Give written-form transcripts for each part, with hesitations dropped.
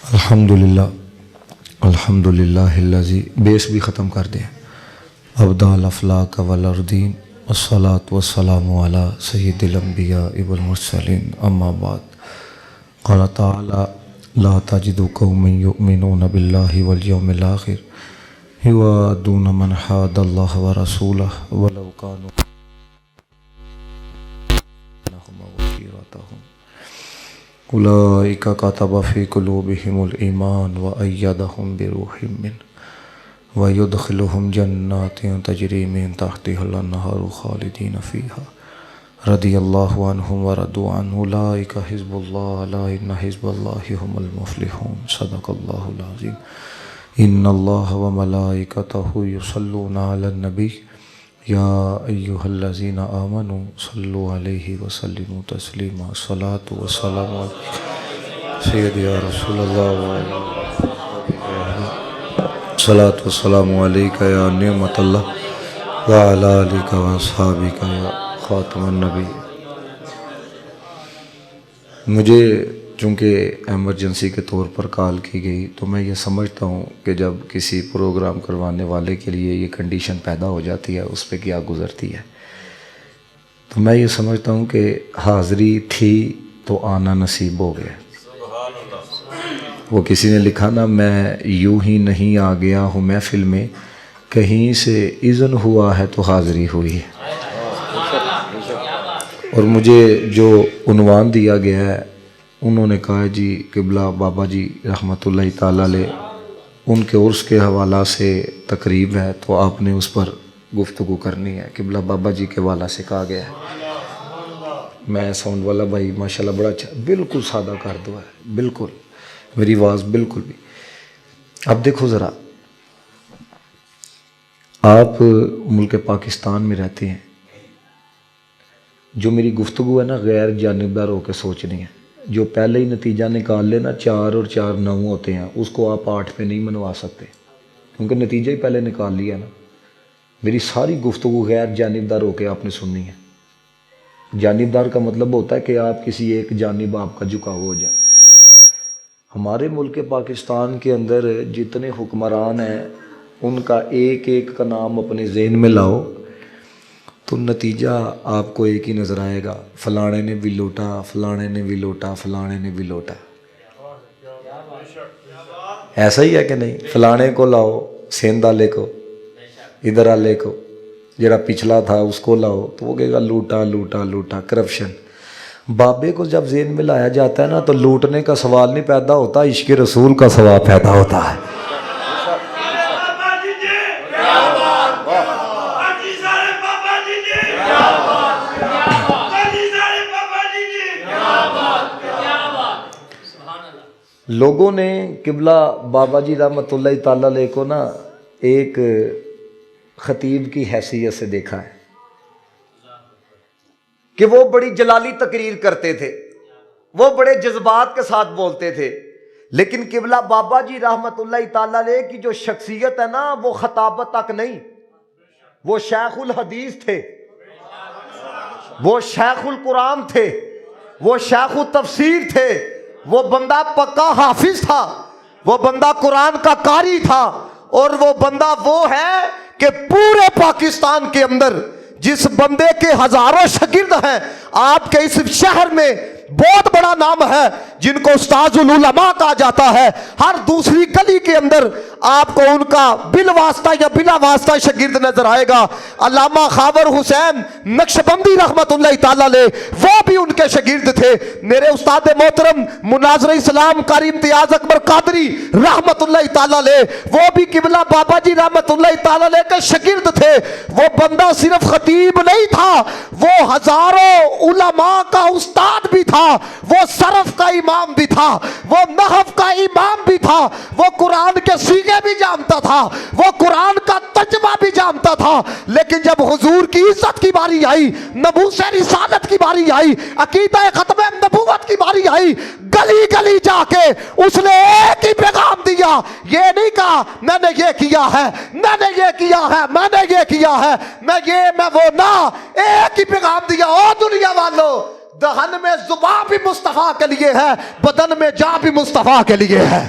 अल्हम्दुलिल्लाह अल्हम्दुलिल्लाहिल्लज़ी बेस भी ख़त्म कर दें। अब्दाल अफ़लाक वल अर्दीन अस्सलातु वस्सलामु अला सय्यिदिल अंबिया वल मुरसलीन अम्मा बाद। क़ाल तआला ला तजिदु क़ौमन युमिनूना बिल्लाहि वल यौमिल आख़िर युवाद्दूना मन हादल्लाह व रसूलहु वलौ कानू उलाइका कतबा फ़ी क़ुलूबिहिमुल ईमान व अय्यदहुम बिरूहिम मिन्हु व युदख़िलुहुम जन्नातिन तजरी मिन तहतिहल अन्हारु ख़ालिदीन फ़ीहा रदियल्लाहु अन्हुम व रदू अन्हु उलाइका हिज़्बुल्लाह अला इन्ना हिज़्बल्लाहि हुमुल मुफ़्लिहून सदक़ल्लाहुल अज़ीम। इन्नल्लाह व मलाइकतहु युसल्लूना अलन नबी या अय्युहल्लज़ीना आमनू सल्लु अलैहि व सल्लिमू तस्लीमा सलातु व सलामु अलैका सय्यदी या रसूलल्लाह सलातु व सलामु अलैका या निअमतल्लाह व अला आलिका व अस्हाबिका या ख़ातमुन नबी। मुझे चूँकि एमरजेंसी के तौर पर कॉल की गई तो मैं ये समझता हूँ कि जब किसी प्रोग्राम करवाने वाले के लिए ये कंडीशन पैदा हो जाती है उस पर क्या गुज़रती है। तो मैं ये समझता हूँ कि हाज़री थी तो आना नसीब हो गया। वो किसी ने लिखा ना, मैं यूं ही नहीं आ गया हूँ महफिल में, कहीं से इज़्न हुआ है तो हाज़री हुई है। और मुझे जो उन्वान दिया गया है उन्होंने कहा जी क़िबला बाबा जी रहमतुल्लाहि ताला अलैह उनके उर्स के हवाला से तकरीब है तो आपने उस पर गुफ्तगू करनी है। क़िबला बाबा जी के हवाला से कहा गया है। मैं साउंड वाला भाई माशाल्लाह बड़ा अच्छा, बिल्कुल सादा कर दो है, बिल्कुल मेरी आवाज़ बिल्कुल भी। अब देखो ज़रा, आप मुल्क पाकिस्तान में रहते हैं, जो मेरी गुफ्तगू है ना गैर जानिबदार होकर सोचनी है। जो पहले ही नतीजा निकाल लेना 4 और 4 9 होते हैं उसको आप 8 पे नहीं मनवा सकते, क्योंकि नतीजा ही पहले निकाल लिया ना। मेरी सारी गुफ्तगू गैर जानिबदार होकर आपने सुननी है। जानिबदार का मतलब होता है कि आप किसी एक जानिब आपका झुकाव हो जाए। हमारे मुल्क पाकिस्तान के अंदर जितने हुक्मरान हैं उनका एक एक का नाम अपने ज़हन में लाओ तो नतीजा आपको एक ही नज़र आएगा, फ़लाने ने भी लूटा, फ़लाने ने भी लूटा, फ़लाने ने भी लूटा। ऐसा ही है कि नहीं? फ़लाने को लाओ, सेंध वाले को, इधर वाले को, जरा पिछला था उसको लाओ तो वो कहेगा लूटा लूटा लूटा, करप्शन। बाबे को जब ज़हन में लाया जाता है ना तो लूटने का सवाल नहीं पैदा होता, इश्क़ रसूल का सवाल पैदा होता है। लोगों ने क़िबला बाबा जी रहमतुल्लाहि ताला अलैह को ना एक ख़तीब की हैसियत से देखा है कि वो बड़ी जलाली तकरीर करते थे, वो बड़े जज्बात के साथ बोलते थे। लेकिन क़िबला बाबा जी रहमतुल्लाहि ताला अलैह की जो शख्सियत है ना वो खताबत तक नहीं, वो शेखुल हदीस थे, वो शेखुल कुरान थे, वो शेखुल तफसीर थे, वो बंदा पक्का हाफिज था, वो बंदा कुरान का कारी था। और वो बंदा वो है कि पूरे पाकिस्तान के अंदर जिस बंदे के हजारों शागिर्द हैं, आपके इस शहर में बहुत बड़ा नाम है जिनको उस्ताजुल उलमा कहा जाता है। हर दूसरी गली के अंदर आपको उनका बिल वास्ता या बिला वास्ता शागिर्द नजर आएगा। अल्लामा खावर हुसैन नक्शबंदी रहमतुल्लाहि ताला अलैह वो भी उनके शागिर्द थे। मेरे उस्ताद मोहतरम मुनाज़िर इस्लाम कारी इम्तियाज अकबर कादरी रहमतुल्लाहि ताला अलैह वो भी क़िबला बाबा जी रहमतुल्लाहि ताला अलैह के शागिर्द थे। वो बंदा सिर्फ खतीब नहीं था, वो हजारों उलमा का उस्ताद भी था, वो सरफ का इमाम भी था, वो नहव का इमाम भी था, वो कुरान के सीगे भी जानता था, वो कुरान का तर्जुमा भी जानता था। लेकिन जब हुजूर की इज्जत की बारी आई, नबूसे रिसालत की बारी आई, अकीदा खत्म नबूवत की बारी आई, गली गली जाके उसने एक ही पैगाम दिया। ये नहीं कहा मैंने ये किया है, मैंने ये किया है, मैंने ये किया है, मैं वो ना, एक ही पैगाम दिया। ओ दुनिया वालों, दहन में जुबान भी मुस्तफा के लिए है, बदन में जान भी मुस्तफा के लिए है।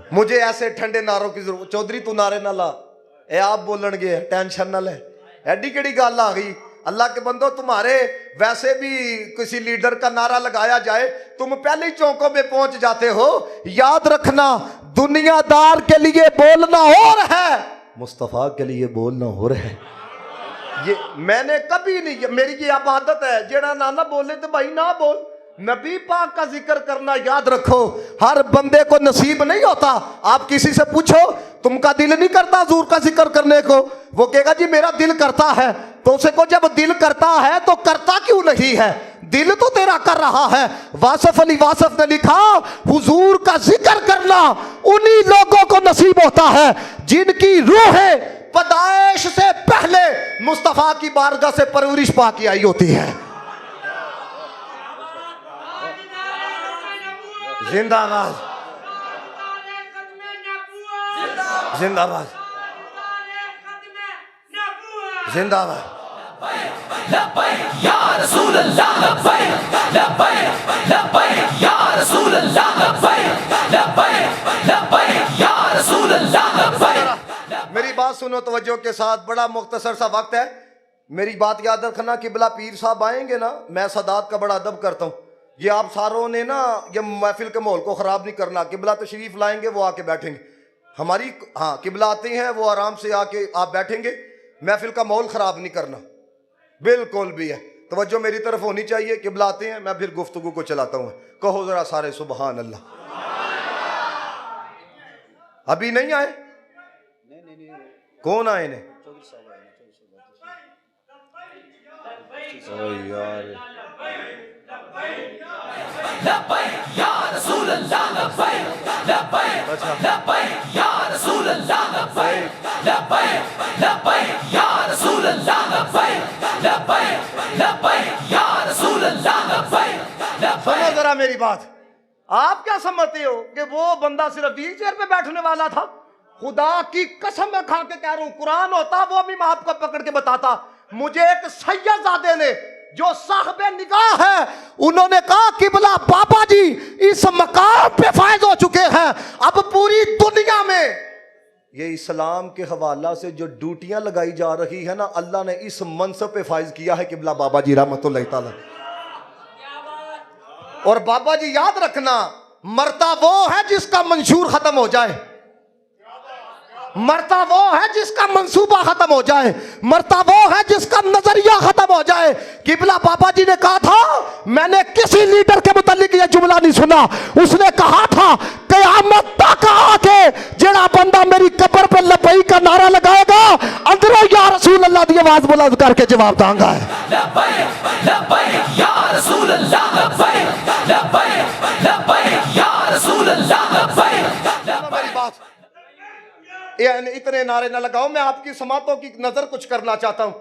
मुझे ऐसे ठंडे नारों की जरूरत। चौधरी तू नारे ना ला, ए आप बोलन गए टेंशन ना ले, एडी केड़ी गल आ गई। अल्लाह के बंदो, तुम्हारे वैसे भी किसी लीडर का नारा लगाया जाए तुम पहले ही चौकों में पहुंच जाते हो। याद रखना, दुनियादार के लिए बोलना और है, मुस्तफा के लिए बोलना और है। ये मैंने कभी नहीं, मेरी ये अब आदत है, जेड़ा ना बोले तो भाई ना बोल। नबी पाक का जिक्र करना याद रखो, हर बंदे को नसीब नहीं होता। आप किसी से पूछो, तुमका दिल नहीं करता हुजूर का जिक्र करने को? वो कहेगा जी मेरा दिल करता है। तो उसे को जब दिल करता है तो करता क्यों नहीं है? दिल तो तेरा कर रहा है। वासफ अली वासफ ने लिखा, हुजूर का जिक्र करना उन्हीं लोगों को नसीब होता है जिनकी रूहें पैदाइश से पहले मुस्तफा की बारगाह से परवरिश पाके आई होती है। जिंदाबाद, जिंदाबाद, जिंदाबाद। या रसूल अल्लाह, लब्बैक लब्बैक लब्बैक या रसूल अल्लाह, लब्बैक लब्बैक या रसूल अल्लाह, लब्बैक। मेरी बात सुनो तवज्जो के साथ, बड़ा मुख्तसर सा वक्त है। मेरी बात याद रखना, किबला पीर साहब आएंगे ना, मैं सदात का बड़ा अदब करता हूँ। ये आप सारों ने ना ये महफिल के माहौल को ख़राब नहीं करना। किबला तशरीफ़ लाएंगे, वो आके बैठेंगे हमारी, हाँ किबला आते हैं वो आराम से आके आप बैठेंगे, महफिल का माहौल ख़राब नहीं करना बिल्कुल भी है। तवज्जो मेरी तरफ होनी चाहिए। किबला आते हैं, मैं फिर गुफ्तगू को चलाता हूँ। कहो ज़रा सारे सुबहान अल्लाह। अभी नहीं आए? कौन आए ने? यार लब्बैक या रसूल अल्लाह, लब्बैक लब्बैक लब्बैक या रसूल अल्लाह, लब्बैक लब्बैक लब्बैक या रसूल अल्लाह, लब्बैक लब्बैक लब्बैक या रसूल अल्लाह, लब्बैक। सुनो जरा मेरी बात, आप क्या समझते हो कि वो बंदा सिर्फ व्हील चेयर पे बैठने वाला था? खुदा की कसम मैं खा के कह रहा हूं, कुरान होता वो भी मैं आपको पकड़ के बताता। मुझे एक सैयदजादे ने जो साहबे निगाह है, उन्होंने कहा किबला बाबा जी इस मकाम पे फायज हो चुके हैं, अब पूरी दुनिया में ये इस्लाम के हवाला से जो ड्यूटियां लगाई जा रही है ना, अल्लाह ने इस मनसब पे फायज किया है किबला बाबा जी रहमतुल्लाह तआला। और बाबा जी याद रखना, मरता वो है जिसका मंशूर खत्म हो जाए, मरता वो है जिसका मंसूबा खत्म हो जाए, मरता वो है जिसका नजरिया खत्म हो जाए। किबला बाबा जी ने कहा था, मैंने किसी लीडर के मुतालिक ये जुमला नहीं सुना, उसने कहा था क़यामत तक आके जेड़ा बंदा मेरी कब्र पे लब्बैक का नारा लगाएगा, अंदरों या रसूल अल्लाह की आवाज बुलंद करके जवाब दूंगा। लब्बैक लब्बैक या रसूल अल्लाह, लब्बैक लब्बैक लब्बैक या रसूल अल्लाह, लब्बैक। मेरी बात इतने नारे ना लगाओ, मैं आपकी समातों की नजर कुछ करना चाहता हूं।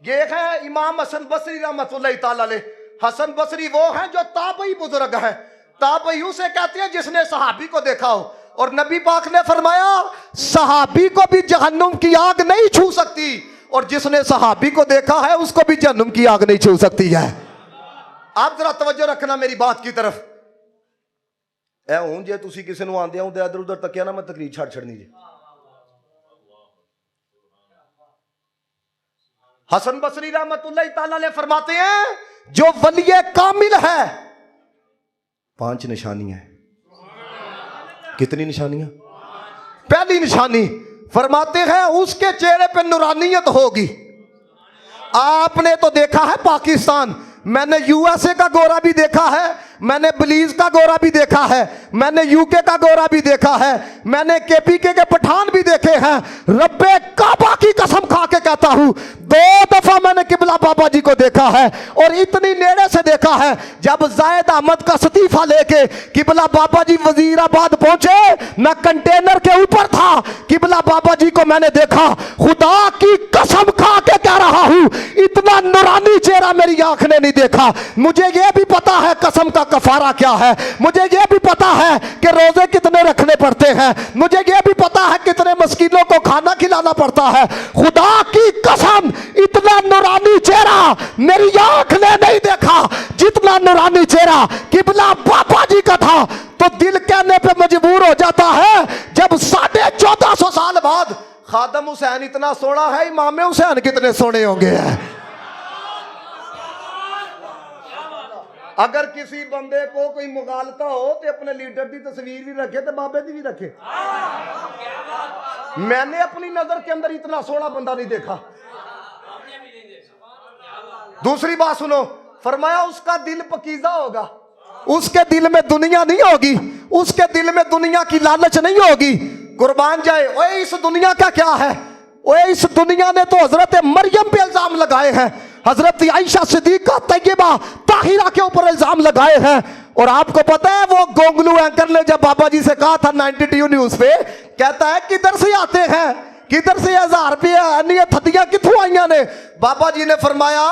ये है इमाम हसन बसरी रहमतुल्लाह तआला अलैह। हसन बसरी वो हैं जो ताबई बुजुर्ग हैं। ताबई उसे कहते हैं जिसने सहाबी को देखा हो, और नबी पाक ने फरमाया सहाबी को भी जहन्नुम की आग नहीं छू सकती, और जिसने सहाबी को देखा है उसको भी जहन्नुम की आग नहीं छू सकती है। आप जरा तवज्जो रखना मेरी बात की तरफ। ऐ हूं जे तुसी किसी नूं आंदे आउंदे इधर उधर तकिया ना, मैं तकरीर छड़ छड़नी जी। हसन बसरी रहमतुल्लाह तआला अलैह फरमाते हैं जो वलिये कामिल है, 5 निशानियां हैं। कितनी निशानियां? पहली निशानी फरमाते हैं उसके चेहरे पे नूरानियत होगी। आपने तो देखा है पाकिस्तान, मैंने यूएसए का गोरा भी देखा है, मैंने बलीज का गोरा भी देखा है, मैंने यूके का गोरा भी देखा है, मैंने केपीके के पठान भी देखे हैं। रब्बे काबा की कसम खा के कहता हूं, 2 दफा मैंने किबला बाबा जी को देखा है, और इतनी नेड़े से देखा है। जब जायद अहमद का इस्तीफा लेके किबला बाबा जी वजीराबाद पहुंचे, मैं कंटेनर के ऊपर था, किबला बाबा जी को मैंने देखा। खुदा की कसम खा के कह रहा हूं, इतना नूरानी चेहरा मेरी आंख ने नहीं देखा। मुझे यह भी पता है कसम का कफारा क्या है, मुझे यह भी पता है कि रोजे कितने रखने पड़ते हैं, मुझे यह भी पता है कितने मस्कीनों को खाना खिलाना पड़ता है। खुदा की कसम इतना नूरानी चेहरा मेरी आंख ने नहीं देखा जितना नूरानी चेहरा किबला बाबा जी का था। तो तो दिल कहने पे मजबूर हो जाता है जब 1450 साल बाद खादम हुसैन इतना सोना है, इमाम हुसैन कितने सोने होंगे हैं। अगर किसी बंदे को कोई मुगालता हो तो अपने लीडर की तस्वीर भी रखे तो बाबे की भी रखे। मैंने अपनी नजर के अंदर इतना सोना बंदा नहीं देखा। दूसरी बात सुनो, फरमाया उसका दिल पकीजा होगा, उसके दिल में दुनिया नहीं होगी, उसके दिल में दुनिया की लालच नहीं होगी। कुर्बान जाए, ओए इस दुनिया का क्या है, ओए इस दुनिया ने तो हजरत मरियम पे इल्जाम लगाए हैं, हजरत आयशा सिद्दीका तैयबा ताहिरा के ऊपर इल्जाम लगाए हैं। और आपको पता है वो गोंगलू एंकर ने जब बाबा जी से कहा था 92 न्यूज पे, कहता है किधर से आते हैं, किधर से 1000 रुपये थतियां कितों आईया ने। बाबा जी ने फरमाया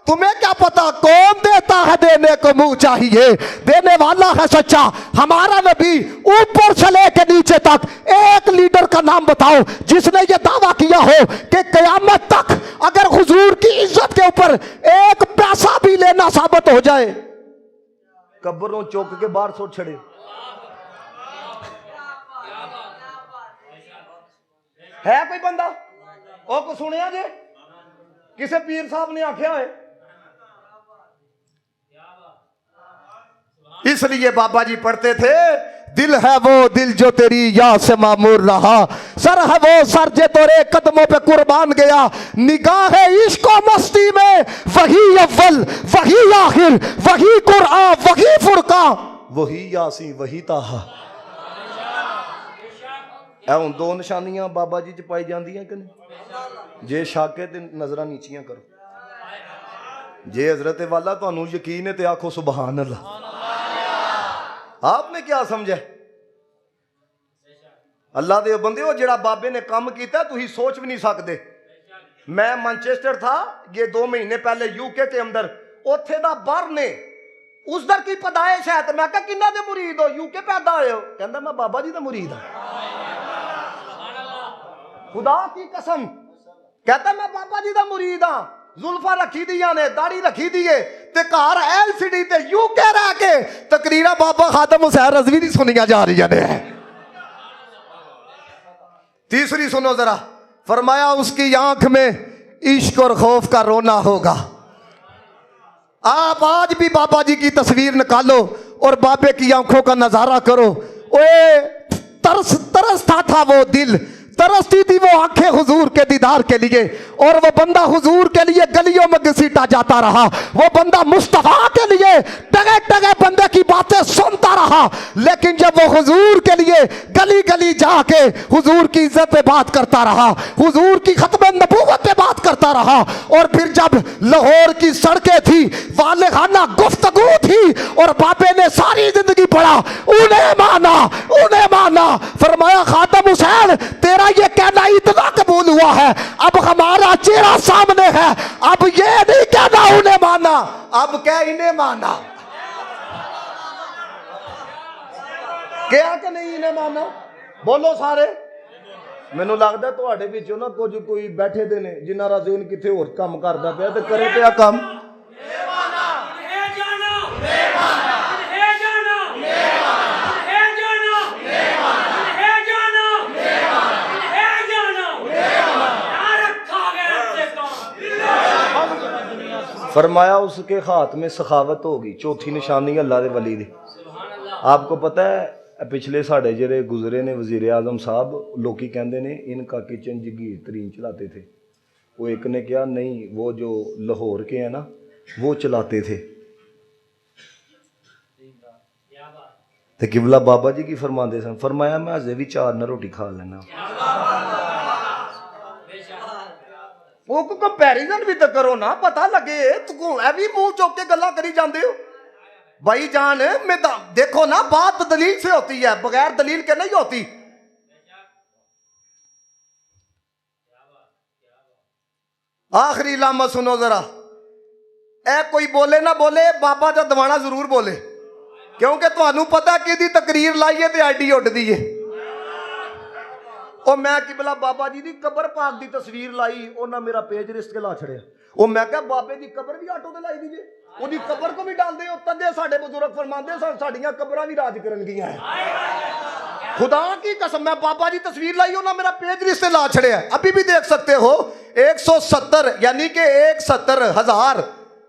तुम्हें क्या पता कौन देता है, देने को मुंह चाहिए, देने वाला है सच्चा। हमारा नबी ऊपर से लेके नीचे तक एक लीडर का नाम बताओ जिसने ये दावा किया हो कि कयामत तक अगर हुजूर की इज्जत के ऊपर एक पैसा भी लेना साबित हो जाए, कब्रों चौक के बाहर सो छड़े। है कोई बंदा ओ को सुनिया जे किसे पीर साहब ने आख्या है। इसलिए बाबा जी पढ़ते थे, दिल है वो दिल जो तेरी याद से मामूर रहा, सर है वो सर जे तेरे कदमों पे कुर्बान गया, निगाह है इश्क और मस्ती में वही अव्वल वही आखिर वही कुरान वही फुरका वही यासीन वही ताहा। हुण दो निशानियां बाबा जी च पाई जांदियां कि नहीं। जे शाके ते नजरां नीचियां करो, जे हजरत वाला तुहानू यकीन है ते आखो सुभान अल्लाह। आपने क्या समझा अल्लाह दे बंदे हो, जेड़ा बाबे ने काम किया तुसी सोच भी नहीं सकते। मैं मैनचेस्टर था ये 2 महीने पहले यूके के अंदर, उथे दा बर ने उसदर की पैदाइश है, तो मैं कहा किन्ना दे मुरीद हो, यूके पैदा होए हो, कहंदा मैं बाबा जी दा मुरीद हां। खुदा की कसम कहता मैं बाबा जी दा मुरीद हां। जुल्फा रखी दिया ने, दाढ़ी रखी दी है ते घर एलसीडी ते यूके रह के तकरीरा बाबा खादम हुसैन रज़वी दी सुनिया जा रही है। तीसरी सुनो जरा, फरमाया उसकी आंख में इश्क और खौफ का रोना होगा। आप आज भी बाबा जी की तस्वीर निकालो और बाबे की आंखों का नजारा करो। ओए तरसता था वो दिल, तरसती थी वो आंखें हुजूर के दीदार के लिए, और वो बंदा हुजूर के लिए गलियों में घसीटा जाता रहा। वो बंदा मुस्तफा के लिए टगे टगे बंदे की बातें सुनता रहा, लेकिन जब वो हुजूर के लिए गली गली जाके हुजूर की इज्जत पे बात करता रहा, हुजूर की खत्म नबूवत पे बात करता रहा, और फिर जब लाहौर की सड़कें थी, वाले खाना गुफ्तगू थी, और बाबे ने सारी जिंदगी पढ़ा, उन्हें माना। फरमाया खादम हुसैन तेरा ये कहना इतना कबूल हुआ है, अब हमारा चेहरा सामने है, अब ये नहीं कहना उन्हें माना, अब क्या इन्हें माना। क्या कि नहीं इन्हें माना, बोलो सारे। मैनू लगता तुहाडे विचों ना कुछ कोई बैठे दे ने जिन्हां दा ज़हन किथे होर काम करदा पिया ते करे पिया काम। फरमाया उसके हाथ में सखावत होगी। चौथी निशानी अल्लाह दे वली दी। आपको पता है पिछले साढ़े जेरे गुजरे ने वजीर आजम साहब, लोग कहते हैं इनका किचन जगीर तरीन चलाते थे। वो एक ने कहा नहीं, वो जो लाहौर के हैं ना वो चलाते थे। तो किबला बाबा जी की फरमाते सन, फरमाया मैं अजे भी 4 न रोटी खा लेना। वो को कंपैरिजन भी तो करो ना, पता लगे। तू भी मुंह चौक के गल्ला करी जाते हो भाई जान। मैं देखो ना, बात दलील से होती है, बगैर दलील के नहीं होती। आखिरी लामा सुनो जरा, ए कोई बोले ना बोले, बाबा दा दवाना जरूर बोले, क्योंकि तुहानू पता कि दी तकरीर लाइए तो आईडी उठदी है। और मैं किबला बाबा जी की कबर पाक की तस्वीर लाई, उन्हें मेरा पेज रिस्क के ला छड़िया। मैं क्या बाबे की कबर भी आटो ते लाई दीजिए। ਉਹਦੀ ਕਬਰ को भी डाल दे तदे साडे बुजुर्ग फरमांदे साडियां कबरां भी राज करनगियां खुदा की कसम। मैं बाबा जी तस्वीर लाई हो ना, मेरा पेज रिश्ते ला छड़िया, अभी भी देख सकते हो। 170 यानी कि 170,000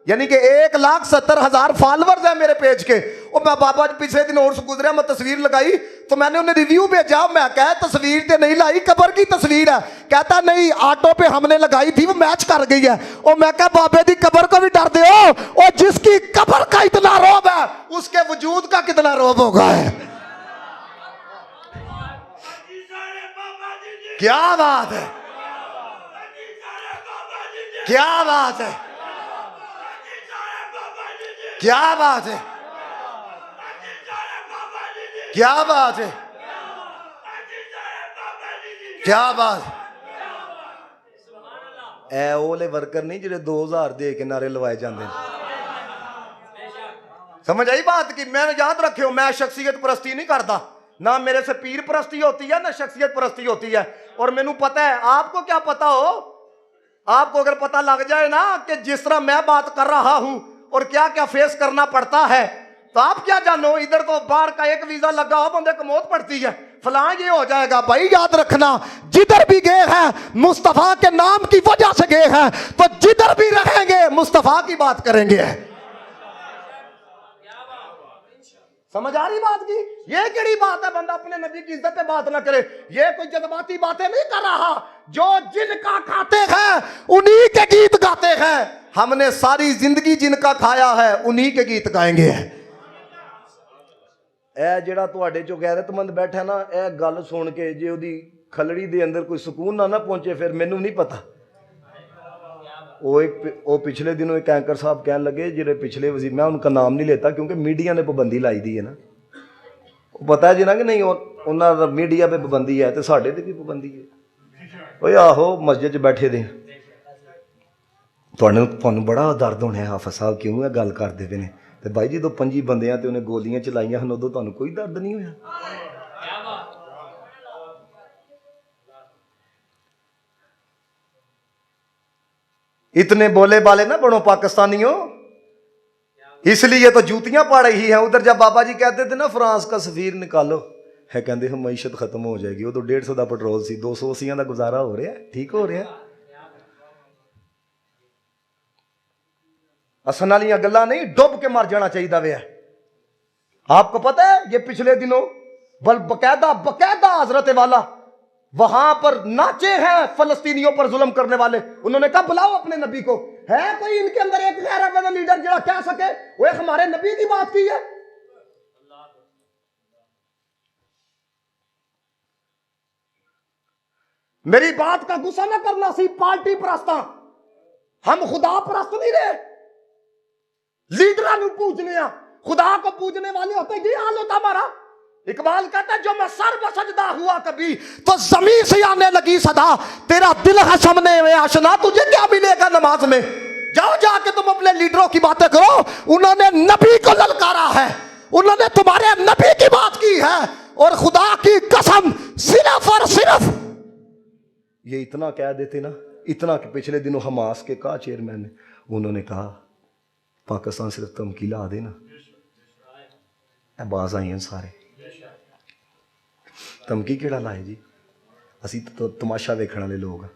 यानी कि 1,70,000 फॉलोअर्स है मेरे पेज के। और मैं बाबा जी पिछले दिन और गुजरा, मैं तस्वीर लगाई तो मैंने उन्हें रिव्यू भेजा, मैं कहा तस्वीर तो नहीं लाई, कबर की तस्वीर है। कहता नहीं ऑटो पे हमने लगाई थी, वो मैच कर गई है। और मैं कहा बाबे दी कबर को भी डर दो, और जिसकी कबर का इतना रौब है उसके वजूद का कितना रौब होगा है। क्या बात है, क्या बात है, क्या बात है, क्या बात है, क्या बात। ए ओले वर्कर नहीं जिहड़े 2000 दे के नारे लवाए जाते हैं। समझ आई बात की। मैं याद रखियो, मैं शख्सियत परस्ती नहीं करता, ना मेरे से पीर परस्ती होती है ना शख्सियत परस्ती होती है। और मैनू पता है, आपको क्या पता हो, आपको अगर पता लग जाए ना कि जिस तरह मैं बात कर रहा हूं और क्या क्या फेस करना पड़ता है, तो आप क्या जानो। इधर तो बाहर का एक वीजा लगा हो बंदे को मौत पड़ती है, फलां ये हो जाएगा। भाई याद रखना, जिधर भी गए हैं मुस्तफा के नाम की वजह से गए हैं, तो जिधर भी रहेंगे मुस्तफा की बात करेंगे। समझ आ रही बात की। ये केड़ी बात है बंदा अपने नबी की इज्जत पे बात ना करे। ये कोई जज्बाती बातें नहीं कर रहा, जो जिनका खाते हैं उन्हीं के गीत गाते हैं। हमने सारी जिंदगी जिनका खाया है उन्हीं के गीत गाएंगे। ए जेड़ा तुहाडे चो गैरतमंद बैठा ना, ए गल सुन के जे ओदी खलड़ी दे अंदर कोई सुकून ना ना पहुंचे, फिर मैनू नहीं पता। वो पिछले दिनों एक एंकर साहब कहने लगे, जिहड़े पिछले वजीर, मैं उनका नाम नहीं लेता क्योंकि मीडिया ने पाबंदी लाई दी है ना, वो पता है जी ना कि नहीं, उन्होंने मीडिया पे पाबंदी है तो साढ़े ते भी पाबंदी है। ओए आहो मस्जिद च बैठे दे, तुहानू बड़ा दर्द होना है हाफिज साहब क्यों है गल करते पे ने, तो भाई जो 5 बंदियां ते उन्हें गोलियां चलाइयां हन, उदों तुहानू कोई दर्द नहीं होया। इतने बोले बाले ना बनो पाकिस्तानियों, इसलिए तो जूतियां पड़ रही हैं। उधर जब बाबा जी कहते थे ना फ्रांस का सफीर निकालो, है कहते हम मईशत खत्म हो जाएगी। वो तो 150 का पेट्रोल सी, 280 का गुजारा हो रहा है, ठीक हो रहा है। असन वाली गल्लां नहीं, डुब के मर जाना चाहिए वे। आपको पता है ये पिछले दिनों बकायदा हजरत वाला वहां पर नाचे हैं फलस्तीनियों पर जुल्म करने वाले। उन्होंने कहा बुलाओ अपने नबी को। है कोई इनके अंदर एक गैरतमंद लीडर जो कह सके वो एक हमारे नबी की बात की है? मेरी बात का गुस्सा ना करना, सी पार्टी परस्ता, हम खुदा परस्त नहीं रहे। लीडर पूजने, खुदा को पूजने वाले होते, ये हाल होता हमारा। इकबाल कहता है जो मैं सर्व सजदा हुआ कभी तो जमीन से आने लगी सदा, तेरा दिल है सामने में आशना, तुझे क्या मिलेगा नमाज में। जाओ जाके तुम अपने लीडरों की बातें करो, उन्होंने नबी को ललकारा है, उन्होंने तुम्हारे नबी की बात की है। और खुदा की कसम सिर्फ और सिर्फ ये इतना कह देते ना, इतना कि पिछले दिनों हमास के कहा चेयरमैन ने, उन्होंने कहा पाकिस्तान सिर्फ धमकी ला देना, बाज आई हैं सारे। धमकी केड़ा लाए जी, असी तो तमाशा देखने वाले लोग हैं।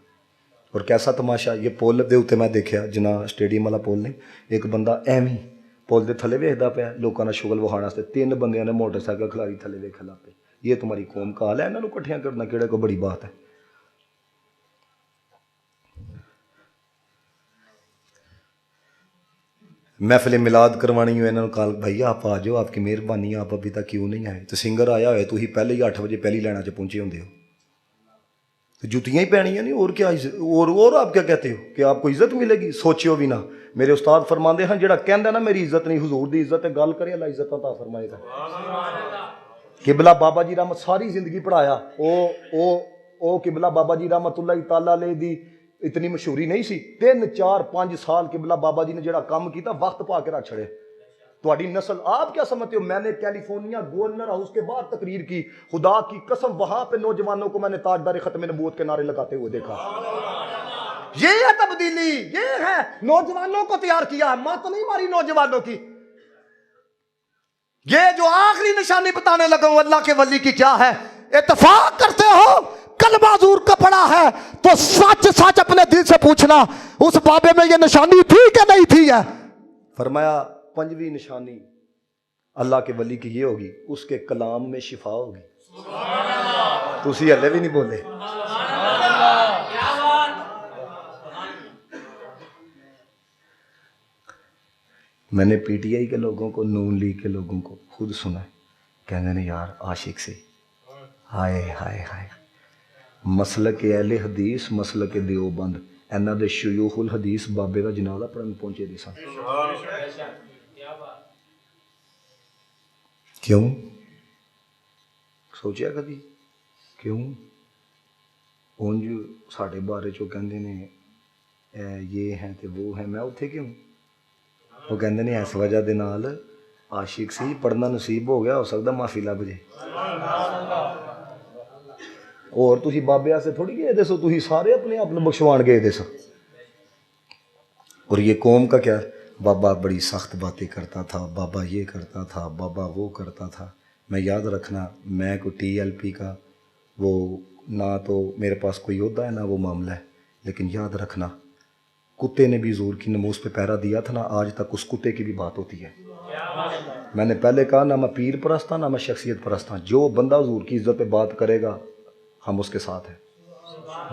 और कैसा तमाशा, ये पुल के उत्ते मैं देखा, जिना स्टेडियम वाला पुल नहीं, एक बंदा एवं पुल के थले वेखदा पाया, लोगों का शुगल विखाने वास्ते 3 बंदियां ने मोटरसाइकिल खिलारी थले वेखन लग पे। ये तुम्हारी कौम का हाल है, इन्होंने इकट्ठियां करना केड़े को बड़ी बात है। महफिल मिलाद करवानी हो, इन्होंने कहा भाई आप आ जाओ, आपकी मेहरबानी है, आप अभी तक क्यों नहीं आए। तो सिंगर आया हो, तुम पहले ही 8 बजे पहली लाइन च पहुंचे होंगे हो, तो जुतियां ही पैनियां नहीं, और क्या और आप क्या कहते हो कि आपको इज्जत मिलेगी? सोचियो भी ना। मेरे उस्ताद फरमाते हैं जेड़ा कहंदा ना मेरी इज्जत नहीं, हुजूर दी इज्जत है, गल करे अल्लाह इज्जत अता फरमाएगा। किबला बाबा जी रहमत सारी जिंदगी पढ़ाया, ओ किबला बाबा जी रहमतुल्लाह तआला अलैह दी इतनी मशहूरी नहीं सी, 3 4 5 साल किबला बाबा जी ने जेड़ा काम किया वक्त पा के रख छड़े। तुम्हारी नस्ल आप क्या समझते हो? मैंने कैलिफोर्निया गवर्नर हाउस के बाद तकरीर की, खुदा की कसम वहां पे नौजवानों को मैंने ताजदार खत्म नबूवत के नारे लगाते हुए देखा। ये है तब्दीली, ये है नौजवानों को तैयार किया, मत नहीं मारी नौजवानों की। ये जो आखिरी निशानी बताने लगा हूं अल्लाह के वली की क्या है, इत्तेफाक करते हो कलमा हजूर का पड़ा है तो सच सच अपने दिल से पूछना उस बाबे में ये निशानी थी कि नहीं थी है। फरमाया पंजवी निशानी अल्लाह के वली की ये होगी, उसके कलाम में शिफा होगी। तुसी हले भी नहीं बोले। मैंने पीटीआई के लोगों को, नून लीग के लोगों को खुद सुना है, कहने ने यार आशिक से हाय हाय हाय मसलक अहले हदीस मसलक देवबंद इन्हां दे शयूखुल हदीस बाबे का जनाजा पढ़न पहुंचे दी सन। क्यों सोचा कभी क्यों उंज साढ़े बारे चो कहते ने ये है तो वो है, मैं उत्थे क्यों? वो कहते ने इस वजह दे नाल आशिक सी पढ़ना नसीब हो गया, हो सकता माफी लभ जे। और तुसी बाबे से थोड़ी गए दसो, तुसी सारे अपने आप में बख्शवान गए दसो। और ये कौम का क्या, बाबा बड़ी सख्त बातें करता था, बाबा ये करता था, बाबा वो करता था। मैं याद रखना मैं कोई TLP का वो ना तो मेरे पास कोई योद्धा है ना वो मामला है, लेकिन याद रखना कुत्ते ने भी हुजूर की नमूज पे पहरा दिया था ना, आज तक उस कुत्ते की भी बात होती है। मैंने पहले कहा ना मैं पीर परस्त था ना मैं शख्सियत परस्त था। जो बंदा हुजूर की इज्जत पे बात करेगा हम उसके साथ हैं,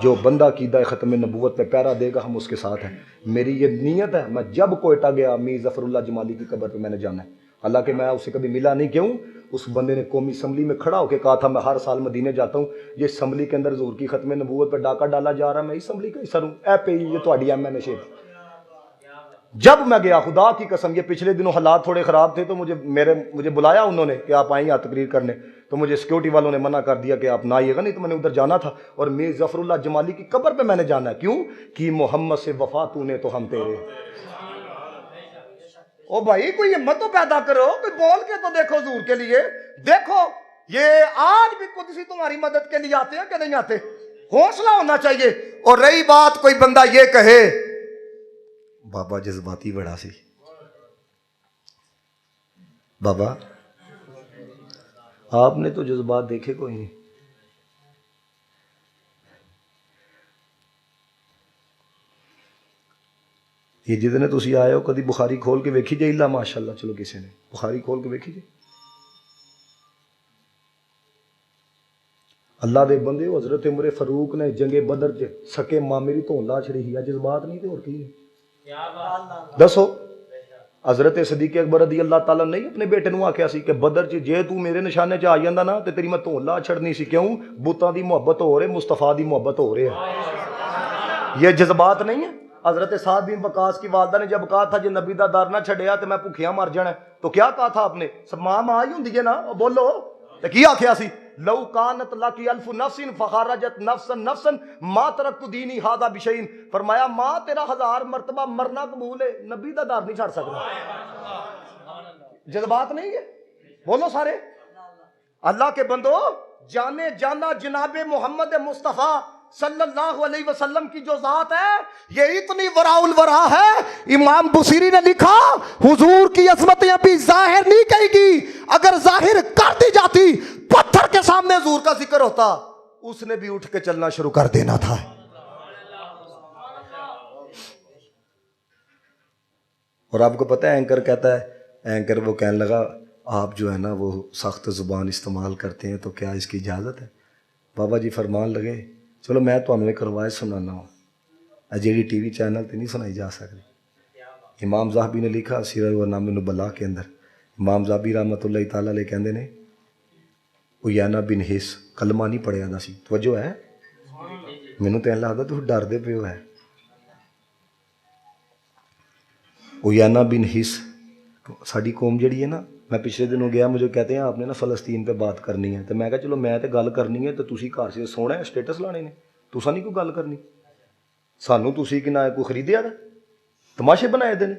जो बंदा कीदा ख़त्म नबूवत पे पहरा देगा हम उसके साथ हैं। मेरी ये नीयत है, मैं जब कोयटा गया मीर ज़फ़रुल्लाह जमाली की कब्र पे मैंने जाना है, हालांकि मैं उससे कभी मिला नहीं। क्यों? उस बंदे ने कौमी असम्बली में खड़ा होकर कहा था मैं हर साल मदीने जाता हूँ, ये असम्बली के अंदर हुजूर की ख़त्म नबूवत पे डाका डाला जा रहा है, मैं असम्बली का हिस्सा हूँ, ए पे ये थोड़ी MN नशेद। जब मैं गया खुदा की कसम, ये पिछले दिनों हालात थोड़े ख़राब थे तो मुझे बुलाया उन्होंने कि आप आएँ तकरीर करने, तो मुझे सिक्योरिटी वालों ने मना कर दिया कि आप ना आइएगा, नहीं तो मैंने उधर जाना था। और मीर ज़फ़रुल्लाह जमाली की कब्र पे मैंने जाना है। क्यों? कि मोहम्मद से वफा तूने तो हम तेरे। ओ भाई कोई हिम्मत तो पैदा करो, कोई बोल के तो देखो हुजूर के लिए। देखो ये आज भी कुदसी तुम्हारी मदद के लिए आते हैं कि नहीं आते? हौसला होना चाहिए। और रही बात कोई बंदा ये कहे बाबा जज्बाती बड़ा सी, बाबा आपने तो जज्बात देखे कोई नहीं। ये जितने तुसी आए हो कभी बुखारी खोल के वेखी जाइला माशाल्लाह, चलो किसी ने बुखारी खोल के वेखी जाए। अल्लाह दे बंदे हो, हजरत उमर फारूक ने जंगे बदर च सके मां मेरी धोन ला छड़ी ही, जज्बात नहीं तो और की दसो। हजरत सदीक अकबर रज़ी अल्लाह ताला नहीं अपने बेटे नूं आख्या सी कि बदर च जे तू मेरे निशाने च आ जांदा ना ते तेरी मैं धोन ला छड़नी सी। क्यों? बुतां दी मोहब्बत हो रही, मुस्तफा दी मोहब्बत हो रही है। ये जज्बात नहीं है। हजरत साद बिन वकास की वालदा ने जब कहा था जो नबी दा दर ना छड़िया तो मैं भुखिया मर जाना, तो क्या कहा था आपने? मां मां ही हुंदी है ना, बोलो तो की आख्या सी? लौ कानत लकी अल्फु नफ्सिन फखारजत नफ्सन नफ्सन मा तरक्तु दीनी हादा बिशैइन। फरमाया मां तेरा 1000 मरतबा मरना कबूल है, नबी दा दर नहीं छड़ सकता। जज्बात नहीं है, बोलो सारे। अल्लाह के बंदो, जाने जाना जनाबे मोहम्मद मुस्तफ़ा सल्लल्लाहु अलैहि वसल्लम की जो जात है ये इतनी वराउल वरा है। इमाम बुसीरी ने लिखा हुजूर की अजमतें अभी जाहिर नहीं कहेगी, अगर जाहिर कर दी जाती पत्थर के सामने हुजूर का जिक्र होता, उसने भी उठ के चलना शुरू कर देना था। और आपको पता है एंकर कहता है, एंकर वो कहने लगा आप जो है ना वो सख्त जुबान इस्तेमाल करते हैं तो क्या इसकी इजाज़त है? बाबा जी फरमान लगे चलो मैं तो एक रवायत सुनाना हूँ जी TV चैनल पर नहीं सुनाई जा सकती। इमाम ज़ाहबी ने लिखा सीरत व नाम नुबला के अंदर, इमाम ज़ाहबी रहमतुल्लाह तआला अलैह कहते ने उयाना बिन हिस कलमा नहीं पढ़िया दा सी। तवज्जो है? मैनू तो लगता तुम डरते पे हो है। उयाना बिन हिस साड़ी कौम जड़ी है ना, मैं पिछले दिनों गया, मुझे कहते हैं आपने ना फ़लस्तीन पे बात करनी है, तो मैं कहा चलो मैं तो गल करनी है, तो तुसी घर से सोना है स्टेटस लाने ने, तुसा नहीं कोई गल करनी। सानू तुसी कि ना कोई खरीदया था, तमाशे बनाए थे।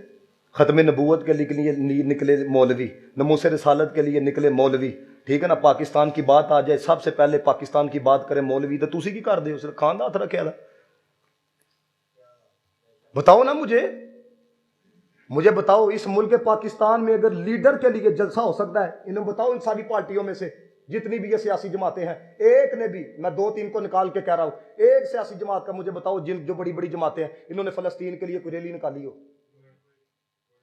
ख़त्म नबूवत के लिए निकले मौलवी, नमूसे रिसालत के लिए निकले मौलवी, ठीक है ना। पाकिस्तान की बात आ जाए सबसे पहले पाकिस्तान की बात करें मौलवी, तो तुसी की कर दे, उसने खान का हाथ रखे था। बताओ ना मुझे बताओ, इस मुल्क पाकिस्तान में अगर लीडर के लिए जलसा हो सकता है, इन्हें बताओ इन सारी पार्टियों में से जितनी भी ये सियासी जमातें हैं, एक ने भी, मैं 2-3 को निकाल के कह रहा हूं, एक सियासी जमात का मुझे बताओ जिन जो बड़ी बड़ी जमातें हैं इन्होंने फलस्तीन के लिए कोई रैली निकाली हो?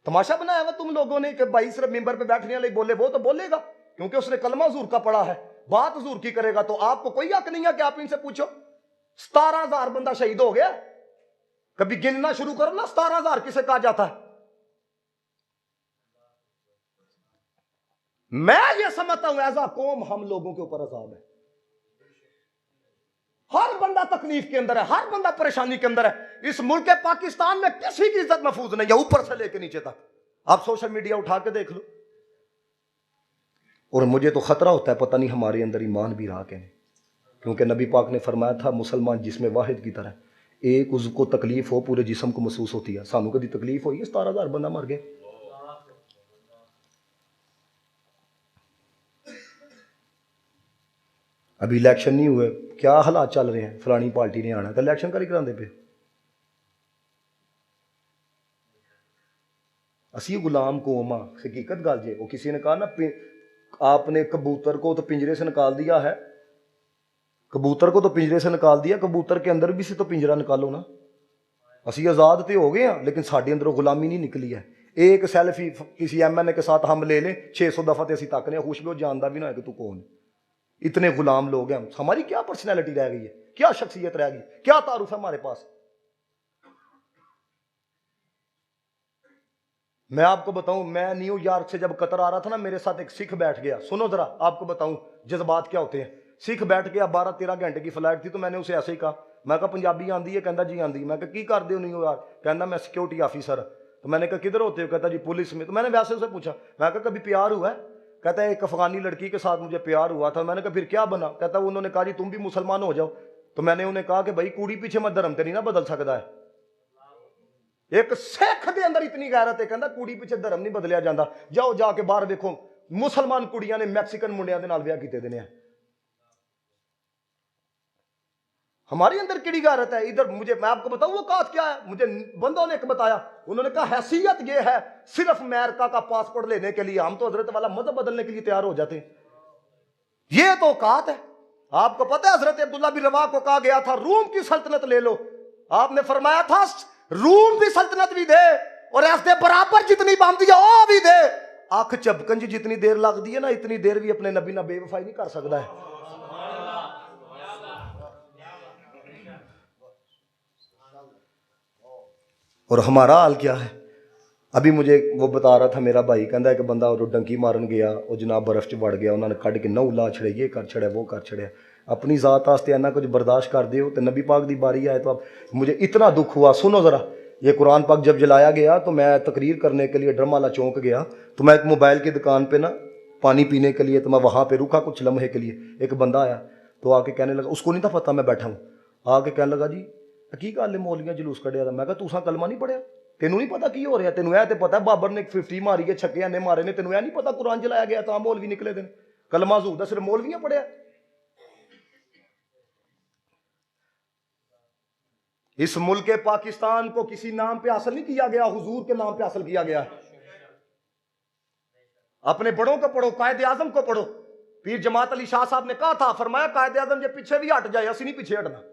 तमाशा बनाया हुआ तुम लोगों ने कि भाई सिर्फ मिंबर पे बैठने वाले बोले, वो तो बोलेगा क्योंकि उसने कलमा हुजूर का पढ़ा है, बात हुजूर की करेगा, तो आपको कोई हक नहीं है कि आप इनसे पूछो। 17,000 बंदा शहीद हो गया, कभी गिनना शुरू करो ना 17,000 किसे कहा जाता है। मैं ये समझता हूं एज अ कौम हम लोगों के ऊपर अजाब है, हर बंदा तकलीफ के अंदर है, हर बंदा परेशानी के अंदर है। इस मुल्क पाकिस्तान में किसी की इज्जत महफूज नहीं है, ऊपर से लेकर नीचे तक। आप सोशल मीडिया उठा के देख लो। और मुझे तो खतरा होता है, पता नहीं हमारे अंदर ईमान भी रहा कि नहीं, क्योंकि नबी पाक ने फरमाया था मुसलमान जिसमें वाहिद की तरह, एक उसको तकलीफ हो पूरे जिस्म को महसूस होती है। सानू कभी तकलीफ हुई है? 17,000 बंदा मर गए। अभी इलेक्शन नहीं हुए, क्या हालात चल रहे हैं, फलानी पार्टी ने आना तो इलेक्शन कर ही कराते पे। असी गुलाम कौम आ, हकीकत गल जे। वो किसी ने कहा ना, आपने कबूतर को तो पिंजरे से निकाल दिया है, कबूतर को तो पिंजरे से निकाल दिया, कबूतर के अंदर भी से तो पिंजरा निकालो ना। असी आज़ाद तो हो गए हैं, लेकिन साढ़े अंदरों गुलामी नहीं निकली है। एक सैल्फी किसी MNA के साथ हम ले लें 600 दफा तो असी तक रहे, खुश भी जानता भी ना है कि तू कौन। इतने गुलाम लोग हैं, हमारी क्या पर्सनैलिटी रह गई है, क्या शख्सियत रह गई, क्या तारुफ है हमारे पास? मैं आपको बताऊं, मैं न्यूयॉर्क से जब कतर आ रहा था ना, मेरे साथ एक सिख बैठ गया। सुनो जरा, आपको बताऊं जज्बात क्या होते हैं। सिख बैठ गया, 12-13 घंटे की फ्लाइट थी, तो मैंने उसे ऐसे ही कहा, मैं कहा पंजाबी आंदी है? कहता जी आंदी। मैं कहा की करते हो न्यूयॉर्क? कहना मैं सिक्योरिटी ऑफिसर। तो मैंने कहा किधर होते हो? कहता जी पुलिस में। तो मैंने वैसे उसे पूछा, मैं कहा कभी प्यार हुआ है? कहता है एक अफगानी लड़की के साथ मुझे प्यार हुआ था। मैंने कहा फिर क्या बना? कहता उन्होंने कहा जी तुम भी मुसलमान हो जाओ। तो मैंने उन्हें कहा कि भाई कुड़ी पीछे मैं धर्म तो नहीं ना बदल सकता है। एक सिख के अंदर इतनी गैरत है, कहता कुड़ी पीछे धर्म नहीं बदलिया जाता। जाओ जाके बाहर देखो, मुसलमान कुड़ियां ने मैक्सीकन मुंडिया के नाल ब्याह किए देने। हमारे अंदर किड़ी गैरत है इधर। मुझे, मैं आपको बताऊं वो कात क्या है, मुझे बंदों ने एक बताया। उन्होंने कहा हैसियत ये है सिर्फ अमेरिका का पासपोर्ट लेने के लिए, हम तो हजरत वाला मजहब बदलने के लिए तैयार हो जाते हैं। ये तो औकात है। आपको पता है हजरत अब्दुल्ला बिन रवाह को कहा गया था रूम की सल्तनत ले लो, आपने फरमाया था रूम की सल्तनत भी दे और ऐसे बराबर जितनी बांधी है वो भी दे। अख चपकन जितनी देर लगती है ना, इतनी देर भी अपने नबी ना बेवफाई नहीं कर सकता है। और हमारा हाल क्या है? अभी मुझे वो बता रहा था मेरा भाई, कहता है कि बंदा डंकी मारन गया, वो जनाब बर्फ च वड़ गया, उन्होंने कढ़ के नौ ला छड़े, ये कर छड़े वो कर छड़े। अपनी ज़ात आस्ते इन्ना कुछ बर्दाश्त कर दो तो नबी पाक की बारी आए तो आप, मुझे इतना दुख हुआ। सुनो ज़रा, ये कुरान पाक जब जलाया गया तो मैं तकरीर करने के लिए ड्रमाला चौंक गया, तो मैं एक मोबाइल की दुकान पर ना पानी पीने के लिए, तो मैं वहाँ पर रुका कुछ लम्हे के लिए। एक बंदा आया तो आके कहने लगा, उसको नहीं था पता मैं बैठा हूँ, आके कहने लगा जी की गल है मौलियां जुलूस कढ़िया था। मैं कहा तुसा कलमा नहीं पढ़िया, तेनू नहीं पता की हो रहा? तेनू तो पता बाबर ने 50 मारी है, छक्के ने मारे ने, तेनू नहीं पता कुरान जलाया गया था मौलवी निकले थे। कलमा हजूर दा सिर्फ मौलवियां पढ़िया। इस मुल्क पाकिस्तान को किसी नाम पे हासिल नहीं किया गया, हुजूर के नाम पे हासिल किया गया। अपने बड़ों को पढ़ो, कायदे आजम को पढ़ो। पीर जमात अली शाह साहब ने कहा था, फरमाया कायदे आजम जो पीछे भी हट जाए असि नहीं पीछे हटना।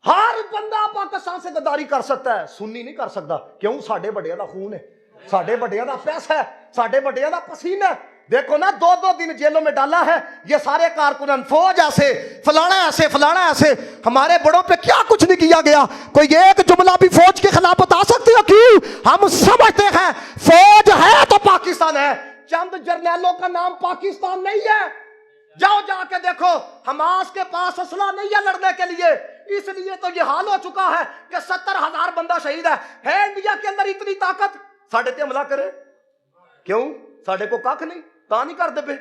हर बंदा पाकिस्तान से गद्दारी कर सकता है, सुन्नी नहीं कर सकता। क्यों? साडे वड्डियां दा खून है, साडे वड्डियां दा पैसा है, साडे वड्डियां दा पसीना है। देखो ना 2-2 दिन जेलों में डाला है ये सारे कारकुनान, फौज ऐसे फलाना ऐसे फलाना ऐसे। हमारे बड़ों पे क्या कुछ नहीं किया गया। कोई एक जुमला भी फौज के खिलाफ बता सकते हो? क्यों? हम समझते हैं फौज है तो पाकिस्तान है। चंद जर्नैलों का नाम पाकिस्तान नहीं है। जाओ जाके देखो, हमास के पास असला नहीं है लड़ने के लिए, इसलिए तो ये हाल हो चुका है कि 70,000 बंदा शहीद है इंडिया के अंदर इतनी ताकत साढ़े ते हमला करे। क्यों? साढ़े को कख नहीं, ता नहीं करते पे।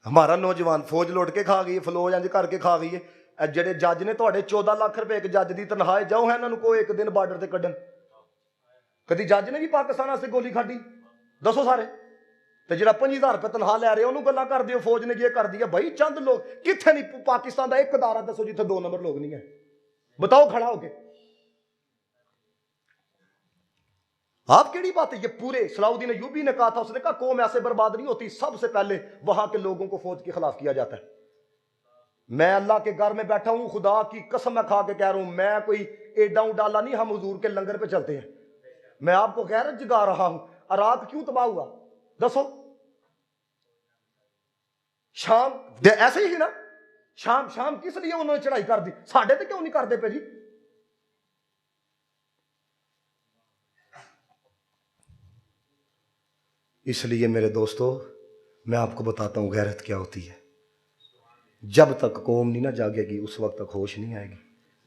हमारा नौजवान फौज लुट के खा गई, फलौज इंज करके खा गई है। जेडे जज ने थोड़े 14 लाख रुपए एक जज की तनखा है, जाओ है इन्होंने कोई एक दिन बार्डर से कड्ढन। कभी जज ने भी पाकिस्तान से गोली खाधी? दसो सारे तो जो 5000 रुपये तनख्वाह लै रहे उन्होंने गल्लां कर दियो फौज ने ये कर दिया। भाई चंद लोग कितने नहीं, पाकिस्तान का एक अदारा दसो जिथे 2 नंबर लोग नहीं है, बताओ खड़ा होके। आप केड़ी बात है, ये पूरे सलाउद्दीन अय्यूबी ने कहा था, उसने कहा कौम ऐसे बर्बाद नहीं होती, सबसे पहले वहां के लोगों को फौज के खिलाफ किया जाता है। मैं अल्लाह के घर में बैठा हूं, खुदा की कसम मैं खा के कह रहा हूं, मैं कोई एडा उडाला नहीं, हम हुजूर के लंगर पे चलते हैं। मैं आपको गैरत जगा रहा हूं। इराक क्यों तबाह हुआ दसो? शाम ऐसे ही ना, शाम किस लिए उन्होंने चढ़ाई कर दी, साढ़े तो क्यों नहीं करते पे जी? इसलिए मेरे दोस्तों मैं आपको बताता हूं गैरत क्या होती है। जब तक कौम नहीं ना जागेगी उस वक्त तक होश नहीं आएगी।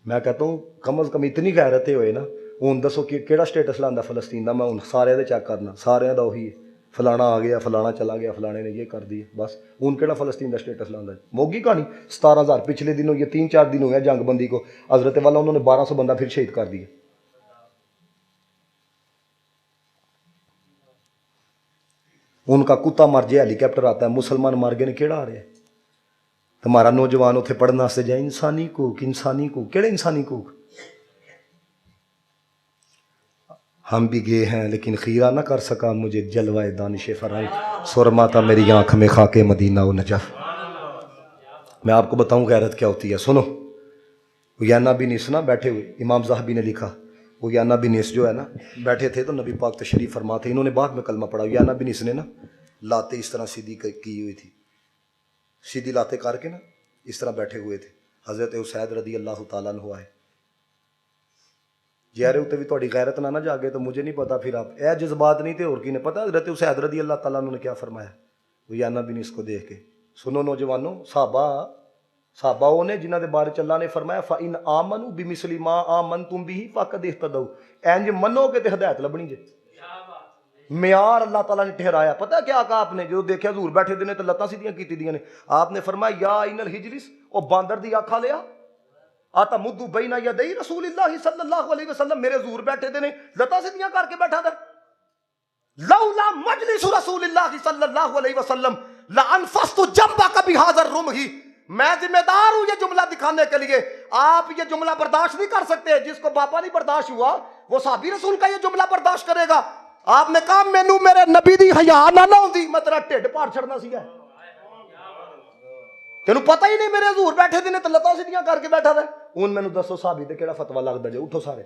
मैं कहता हूं कम अज कम इतनी गैरत होए ना, हूँ दसो कि केड़ा स्टेटस लांदा फलस्तीन का, मैं हूँ सारे चेक करना, सारे का उही फलाना आ गया, फलाना चला गया, फलाने ने ये कर दिया, बस हूँ केड़ा फलस्तीन का स्टेटस लांदा। मोगी कहानी 17,000 पिछले दिनों, ये 3-4 दिन हुए जंगबंदी को, हजरत वाला उन्होंने 1200 बंदा फिर शहीद कर दिया। उनका कुत्ता मर जाए हेलीकॉप्टर आता है, मुसलमान मर गए ने केड़ा आ रहा है? तुम्हारा नौजवान उथे पढ़ना से जाए, इंसानी कूक, इंसानी कूक, केड़े इंसानी कूक? हम भी गए हैं लेकिन खीरा ना कर सका मुझे जलवाए दानिश फराई, सुरमाता मेरी आंख में खाके मदीना व नजफ। मैं आपको बताऊं गैरत क्या होती है, सुनो। उयाना बिन इस ना बैठे हुए, इमाम ज़हाबी ने लिखा, उयाना बिन इस जो है ना बैठे थे तो नबी पाक तशरीफ फरमा थे, इन्होंने बाद में कलमा पढ़ा। उयाना बिन इस ने ना लाते इस तरह सीधी की हुई थी, सीधी लाते करके ना इस तरह बैठे हुए थे। हज़रत हुसैन रदी अल्लाह तआला अन्हु आए, यारे उत्ते भी थोड़ी गैरत ना जागे तो मुझे नहीं पता फिर आप ए जज्बात नहीं थे और की ने पता। हज़रत हुसैन रदी अल्लाह तआला अन्हु ने क्या फरमाया उयाना बिन इसको देख के? सुनो नौजवानों, साहबा ने जिन्हों के बारे अल्लाह ने फरमाया फ़ा इन आमनू बिमिसली मा आमन तुम भी फ़क़द इह्तदौ, इंज मनोगे तो हिदायत लभनी जे। म्यार अल्लाह ताला ने ठहराया, पता क्या कहा आपने? जो देखा हजूर बैठे दे ने तो लत्तां सीधियां कीती दियां ने, आपने फरमाया या इनल हिजलिस, ओ बांदर दी आखा लिया आता मुद्दू बैना यदई रसूलिल्लाह सल्लल्लाहु अलैहि वसल्लम, मेरे हजूर बैठे दे ने लत्तां सीधियां करके बैठा दे। लौला मजलिस रसूलिल्लाह सल्लल्लाहु अलैहि वसल्लम ला अनफस्तु जंबका बिहाज़र रुमही, मैं जिम्मेदार हूं ये जुमला दिखाने के लिए। आप ये जुमला बर्दाश्त नहीं कर सकते, जिसको बापा नहीं बर्दाश्त हुआ वो साहबी रसूल का ये जुमला बर्दाश्त करेगा। आपने कहा मैनू मेरे नबी दी हया ना होंदी मैं तेरा ढिड पाड़ छड़ना सी, तेन पता ही नहीं मेरे हजूर बैठे दे ने तो लत्तां सीधियां करके बैठा था। हूं मैनू दसो साहबी ते केड़ा फतवा लगदा जे? उठो सारे,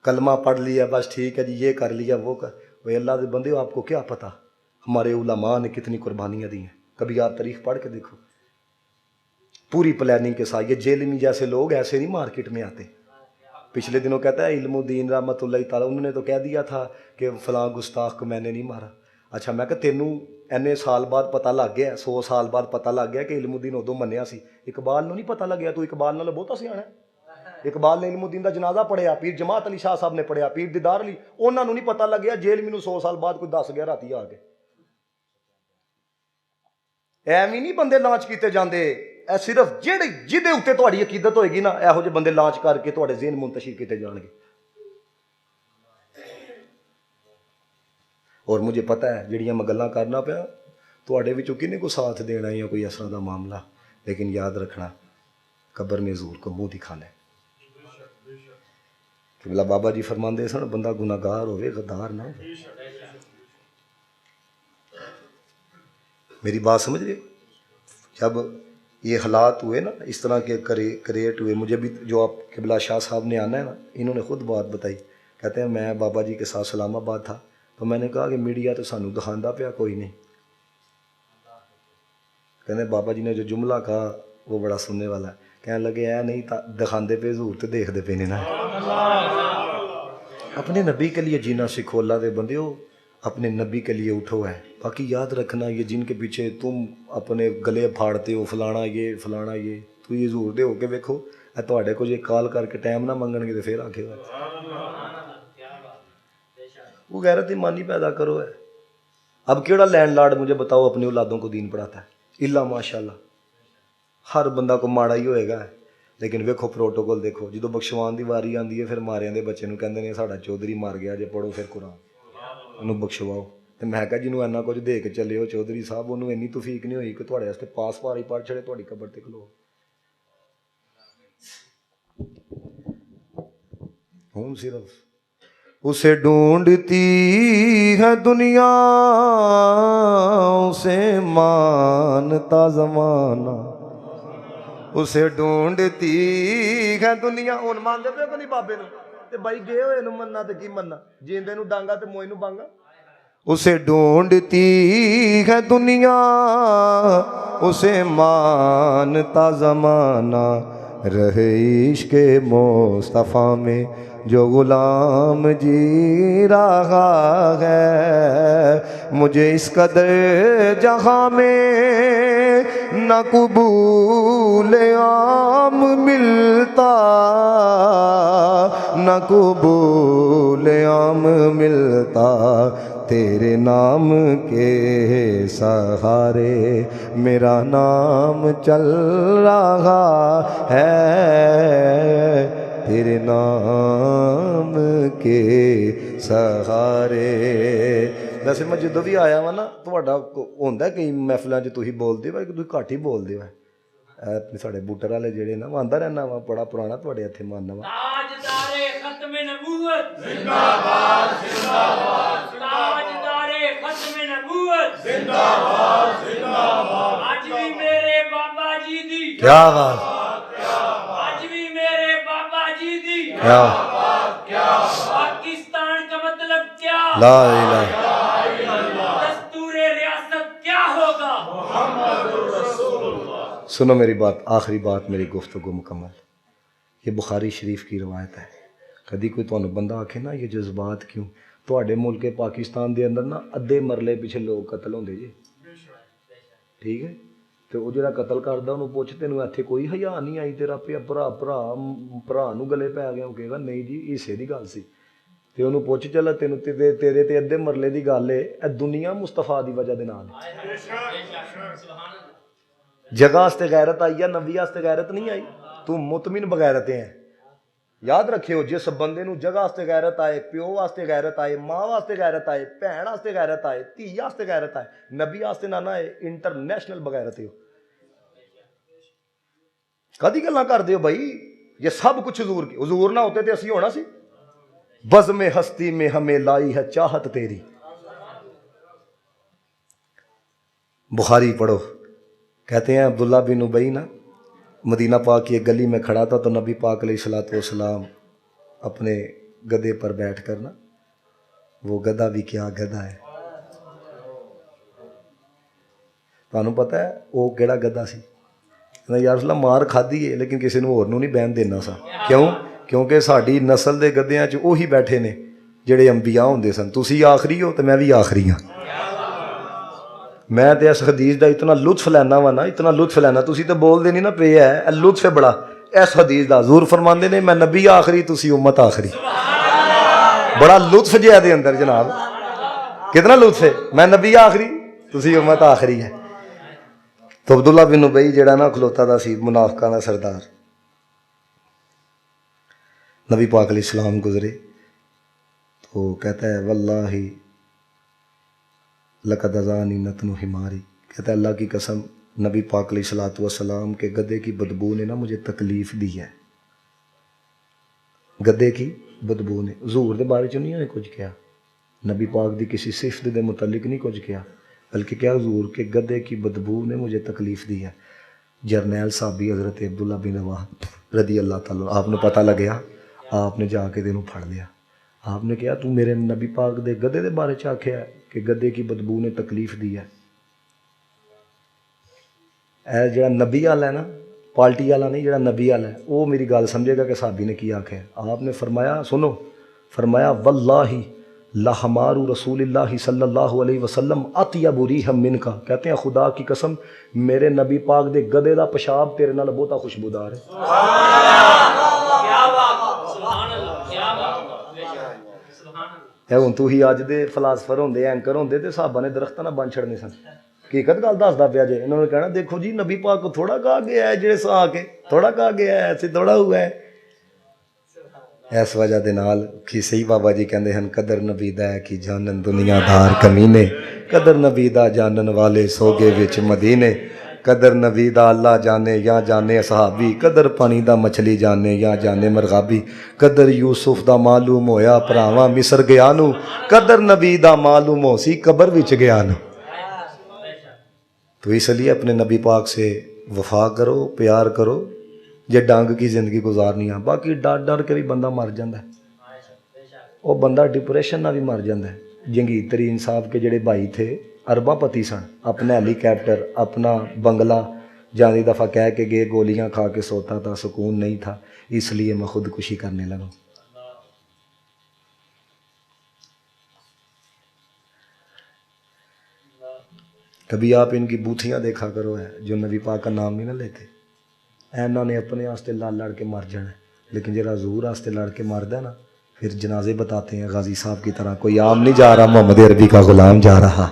कलमा पढ़ लिया बस ठीक है जी, ये कर लिया वो कर। भाई अल्लाह के बंदे, आपको क्या पता हमारे उलमा ने कितनी कुर्बानियां दी हैं? कभी आप तारीख पढ़ के देखो, पूरी प्लानिंग के साथ। ये जेलमी जैसे लोग ऐसे नहीं मार्केट में आते। पिछले दिनों कहता है इल्मुद्दीन रहमतुल्लाह ताला, उन्होंने तो कह दिया था कि फलां गुस्ताख को मैंने नहीं मारा। अच्छा मैं कहा तेनू इन्ने साल बाद पता लग गया, 100 साल बाद पता लग गया कि इल्मुद्दीन उदों मन्निया सी। इकबाल नूं नहीं पता लग्या? तू इकबाल नालों बहुता सियाणा है। इकबाल ने इल्मुद्दीन का जनाजा पढ़िया, पीर जमात अली शाह साहब ने पढ़िया, पीर दीदार अली, उन्होंने नहीं पता लग्या। जेल मैनू 100 साल बाद कोई दस गया राती आके। एवं नहीं बंदे लांच किए जाते, सिर्फ जेड़े जिदे उत्ते तुहाडी अकीदत होएगी ना, इहो जिहे बंदे लांच करके तुहाडे ज़हन मुंतशिर किए जाएंगे। और मुझे पता है जिहड़ियां मैं गल्लां करना पिया तुहाडे विचों किन्ने को साथ देना या कोई इस तरह का मामला, लेकिन याद रखना कब्र में ज़रूर को मुँह दिखाना है। कि बोला बाबा जी फरमाते सन बंदा गुनाहगार होवे गद्दार ना हो। मेरी बात समझ रहे? जब ये हालात हुए ना इस तरह के क्रिएट हुए, मुझे भी जो आप किबला शाह साहब ने आना है ना, इन्होंने खुद बात बताई। कहते हैं मैं बाबा जी के साथ इस्लामाबाद था तो मैंने कहा कि मीडिया तो सानू दिखाता पाया कोई नहीं। कहते बाबा जी ने जो जुमला कहा वो बड़ा सुनने वाला है। कहने लगे ऐ नहीं दिखाते पे हजूर तो देखते पे ने ना। अपने नबी के लिए जीना सीखो, अल्लाह के बंदे हो, अपने नबी के लिए उठो है। बाकी याद रखना ये जिनके पीछे तुम अपने गले फाड़ते हो फलाना ये तू ये हजूर दे हो के वेखो तुहाडे को जे कॉल करके टाइम ना मंगणगे तो फिर आखे वो गैरत ईमानी पैदा करो है। अब केड़ा लैंडलॉर्ड मुझे बताओ अपनी औलादों को दीन पढ़ाता है? इल्ला माशाल्लाह, हर बंदा को माड़ा ही होएगा। लेकिन वेखो प्रोटोकॉल देखो, जो बख्शवान की वारी आती है फिर मारिया के बच्चे कहते हैं साड़ा चौधरी मर गया जे पढ़ो फिर कुरान। ਉਹਨੂੰ ਬਖਸ਼ਵਾਓ। ਤੇ ਮੈਂ ਕਿਹਾ ਜਿਹਨੂੰ ਇੰਨਾ ਕੁਝ ਦੇ ਕੇ ਚੱਲੇ ਹੋ ਚੌਧਰੀ ਸਾਹਿਬ, ਉਹਨੂੰ ਇੰਨੀ ਤੌਫੀਕ ਨਹੀਂ ਹੋਈ ਕਿ ਤੁਹਾਡੇ ਵਾਸਤੇ ਪਾਸ ਪਾਰੀ ਪੜ੍ਹ ਛੜੇ ਤੁਹਾਡੀ ਕਬਰ ਤੇ ਖਲੋ। ਹੁਣ सिर्फ उसे ढूंढती है दुनिया, उसे मानता जमाना, उसे ढूंढती है दुनिया। ਹੁਣ ਮੰਨਦੇ ਪਏ ਕਿ ਨਹੀਂ ਬਾਬੇ ਨੂੰ? ਤੇ ਬਾਈ ਗਏ ਹੋਏ ਨੂੰ ਮੰਨਣਾ ਤੇ ਕੀ ਮੰਨਣਾ, ਜਿੰਦੇ ਨੂੰ ਡਾਂਗਾ ਤੇ ਮੋਏ ਨੂੰ ਬਾਂਗਾ। उसे ढूंढती है दुनिया, उसे मानता जमाना, रहे इश्क़ मुस्तफ़ा में जो गुलाम जी रहा है। मुझे इस कदर जहाँ में न कबूल आम मिलता, न कबूल आम मिलता, तेरे नाम के सहारे मेरा नाम चल रहा है, तेरे नाम के सहारे। वैसे मैं ਜਦੋਂ ਵੀ ਆਇਆ ਵਾ ਨਾ, ਤੁਹਾਡਾ ਹੁੰਦਾ ਕਈ ਮਹਿਫਲਾਂ 'ਚ ਤੁਸੀਂ ਬੋਲਦੇ ਹੋ, ਤੁਸੀਂ ਘੱਟ ਹੀ ਬੋਲਦੇ ਹੋ। ਆਪਣੇ ਸਾਡੇ ਬੂਟਰ ਵਾਲੇ ਜਿਹੜੇ ਨਾ, ਆਉਂਦਾ ਰਹਿਣਾ ਵਾ, ਬੜਾ ਪੁਰਾਣਾ ਤੁਹਾਡੇ ਇੱਥੇ ਮੰਨ ਵਾ। ਤਾਜਦਾਰੇ ਖਤਮੇ ਨਬੂਵਤ ਜ਼ਿੰਦਾਬਾਦ ਜ਼ਿੰਦਾਬਾਦ, ਤਾਜਦਾਰੇ ਖਤਮੇ ਨਬੂਵਤ ਜ਼ਿੰਦਾਬਾਦ ਜ਼ਿੰਦਾਬਾਦ। ਅੱਜ ਵੀ ਮੇਰੇ ਬਾਬਾ ਜੀ ਦੀ ਕੀ ਬਾਤ, ਅੱਜ ਵੀ ਮੇਰੇ ਬਾਬਾ ਜੀ ਦੀ ਕੀ ਬਾਤ, ਕੀ ਪਾਕਿस्तान का मतलब क्या, ला इलाहा दस्तूरे रियासत क्या होगा। सुनो मेरी बात, आखिरी बात मेरी गुफ्तगू मुकम्मल। ये बुखारी शरीफ की रवायत है। कभी कोई तुहानू बंदा आखे ना ये जज्बात क्यों, तुहाडे मुल्क पाकिस्तान के अंदर ना अद्धे मरले पिछे लोग कतल होंदे जी, ठीक है। तो वो जो कतल करता उन्होंने पुछ, तेन इत्थे कोई हया नहीं आई, तेरा भरा नू गले पै गया? वो कहेगा नहीं जी हिस्से की गल सी। तो उन्होंने पुछ, चल तेन तेरे ते अद्धे मरले की गल है, ए दुनिया मुस्तफा की वजह के नाल जगह आस्ते गैरत आई है, नबी आस्ते गैरत नहीं आई। तू मुतमिन बगैरते हैं। याद रखियो, जिस बंदे नू जगह आस्ते गैरत आए, प्यो वास्ते गैरत आए, माँ वास्ते गैरत आए, भैन वास्ते गैरत आए, धी वास्ते गैरत आए, नबी वास्ते ना आए, इंटरनेशनल बगैरत हो। कदी गल्लां करदे हो भाई, ये सब कुछ हुजूर की, हुजूर ना होते तो असीं होना सी। बज़ में हस्ती में हमें लाई है चाहत तेरी। बुखारी पढ़ो, कहते हैं अब्दुल्ला बिन उबई ना मदीना पाक की एक गली में खड़ा था, तो नबी पाक अलैहिस्सलाम अपने गधे पर बैठ कर ना, वो गधा भी क्या गधा है, तुहानू पता है वो केड़ा गधा सी? यार रसूल मार खाधी है लेकिन किसी होर नूं नहीं बहन देना सा। क्यों? क्योंकि साडी नस्ल के गधियां च उही बैठे ने जिहड़े अंबिया होंदे सन। तुसी आखरी हो तो मैं भी आखरी हाँ। मैं तो इस हदीस का इतना लुत्फ लैना वा ना, इतना लुत्फ लैना, तुसी तो बोलते नहीं ना पे है, लुत्फ है बड़ा इस हदीस का। हज़ूर फरमाते ने मैं नबी आखरी, तुसी उम्मत आखरी। बड़ा लुत्फ जे है अंदर जनाब, कितना लुत्फ है। मैं नबी आखरी, तुसी उम्मत आखरी है। तो अब्दुल्ला बिन उबई जिहड़ा ना खलोता दा सी, मुनाफिकां दा सरदार, नबी पाक अलैहिस्सलाम गुजरे तो कहता है वल्लाही लक़द अज़ानी नतनु हिमारी, कहता है अल्लाह की कसम नबी पाक अलैहिस्सलातु वस्सलाम के गधे की बदबू ने ना मुझे तकलीफ़ दी है। गधे की बदबू ने, हुज़ूर दे बारे च नहीं उन्हें कुछ कहा, नबी पाक दी किसी सिफत दे मुतल्लिक नहीं कुछ कहा, बल्कि क्या हुज़ूर के गधे की बदबू ने मुझे तकलीफ़ दी है। जरनैल साहबी हज़रत अब्दुल्ला बिन रवाह रदी अल्लाह ताला, आपने पता लग्या, आपने जाके तेनों फड़ लिया। आपने कहा तू मेरे नबी पाक दे गधे दे बारे च आख्या कि गधे की बदबू ने तकलीफ दी है। ए जिहड़ा नबी वाला है ना, पार्टी वाला नहीं, जिहड़ा नबी वाला है वो मेरी गल समझेगा कि साहबी ने की आख्या। आपने फरमाया, सुनो, फरमाया वल्लाही लहमारू रसूलिल्लाहि सल्लल्लाहु अलैहि वसल्लम अतयबु रिहम मिनका, कहते हैं खुदा की कसम मेरे नबी पाक दे गधे दा पेशाब तेरे नाल बहुता खुशबूदार है। हुण तू ही अज दे फिलासफर होंदे, एंकर होंदे ते साहबा ने दरख्तां नाल बन छड़ने सन। हकीकत गल दसदा पिया जे, इन्होंने कहना देखो जी नबी पाक को थोड़ा कहा गया है, जेड़े सा के थोड़ा कहा गया है, ऐसे थोड़ा हुआ है। इस वजह के नाल कि सही बाबा जी कहते हैं कदर नबी दा है कि जानन दुनियादार कमीने, कदर नबी दा जानन वाले सोगे विच मदीने, कदर नबी दा अल्लाह जाने या जाने असहाबी, कदर पानी दा मछली जाने या जाने मरगाबी, कदर यूसुफ दा मालूम होया भरावां मिस्र गया नू, कदर नबी दा मालूम हो सी कबर विच गया नू। तो इसलिए अपने नबी पाक से वफा करो, प्यार करो, जे डंग की जिंदगी गुजारनी है। बाकी डर डर के भी बंदा मर जाता है, वो बंदा डिप्रेशन ना भी मर जाता है। जंगीर तरीन साहब के जेड़े भाई थे अरबापति सन, अपना हेलीकॉप्टर अपना बंगला जानी दफ़ा कह के गए, गोलियां खा के सोता था, सुकून नहीं था, इसलिए मैं खुदकुशी करने लगा। कभी आप इनकी बूथियां देखा करो है जो नबी पाक का नाम नहीं ना लेते, इन्होंने अपने वास्ते लड़ लड़ के मर जाना, लेकिन जरा हजूर वास्ते लड़ के मरदा ना फिर जनाजे बताते हैं गाजी साहब की तरह, कोई आम नहीं जा रहा, मोहम्मद अरबी का गुलाम जा रहा।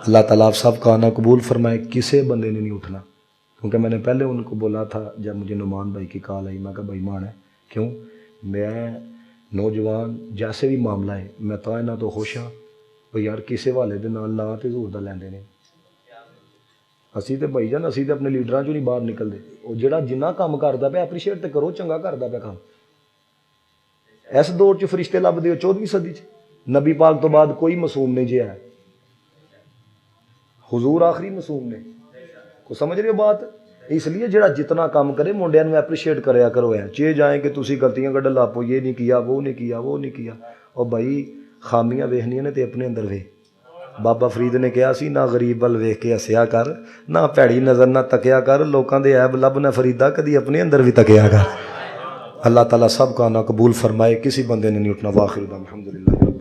अल्लाह ताला आप सब का आना कबूल फरमाए। किसी बंदे ने नहीं उठना, क्योंकि मैंने पहले उनको बोला था जब मुझे नुमान भाई की कॉल आई, मैं कहा भाई मान है क्यों, मैं नौजवान जैसे भी मामला है मैं तो इन्हों तो खुश हाँ भाई यार किसी वाले के नाल ना तो हजूर का लैंदे ने। असी तो भाई जान असी तो अपने लीडर चो नहीं बाहर निकलते, वो जोड़ा जिन्ना काम करता पे एप्रीशिएट तो करो, चंगा करता पे काम। इस दौर च फरिश्ते लभदे हो 14वीं सदी च, नबी पाक तो बाद कोई मासूम नहीं जिहा है, हुजूर आखिरी मासूम ने, को समझ रहे हो बात। इसलिए जोड़ा जितना काम करे मुंडिया में एप्रीशिएट कराया करो है, चे जाए कि तुसी गलतियां कढ़ लापो, ये नहीं किया वो नहीं किया वो नहीं किया, और भाई खामियां वेखनियां ने तो अपने अंदर वे। बाबा फरीद ने कहा सी ना गरीब वल वेख के हसिया कर, ना भैड़ी नज़र ना तकिया कर, लोगों के ऐब लभ ना फरीदा, कदी अपने अंदर भी तकिया कर। अल्लाह ताला सब का ना कबूल फरमाए। किसी बंदे ने नहीं उठना। वाखिर अल्हम्दुलिल्लाह।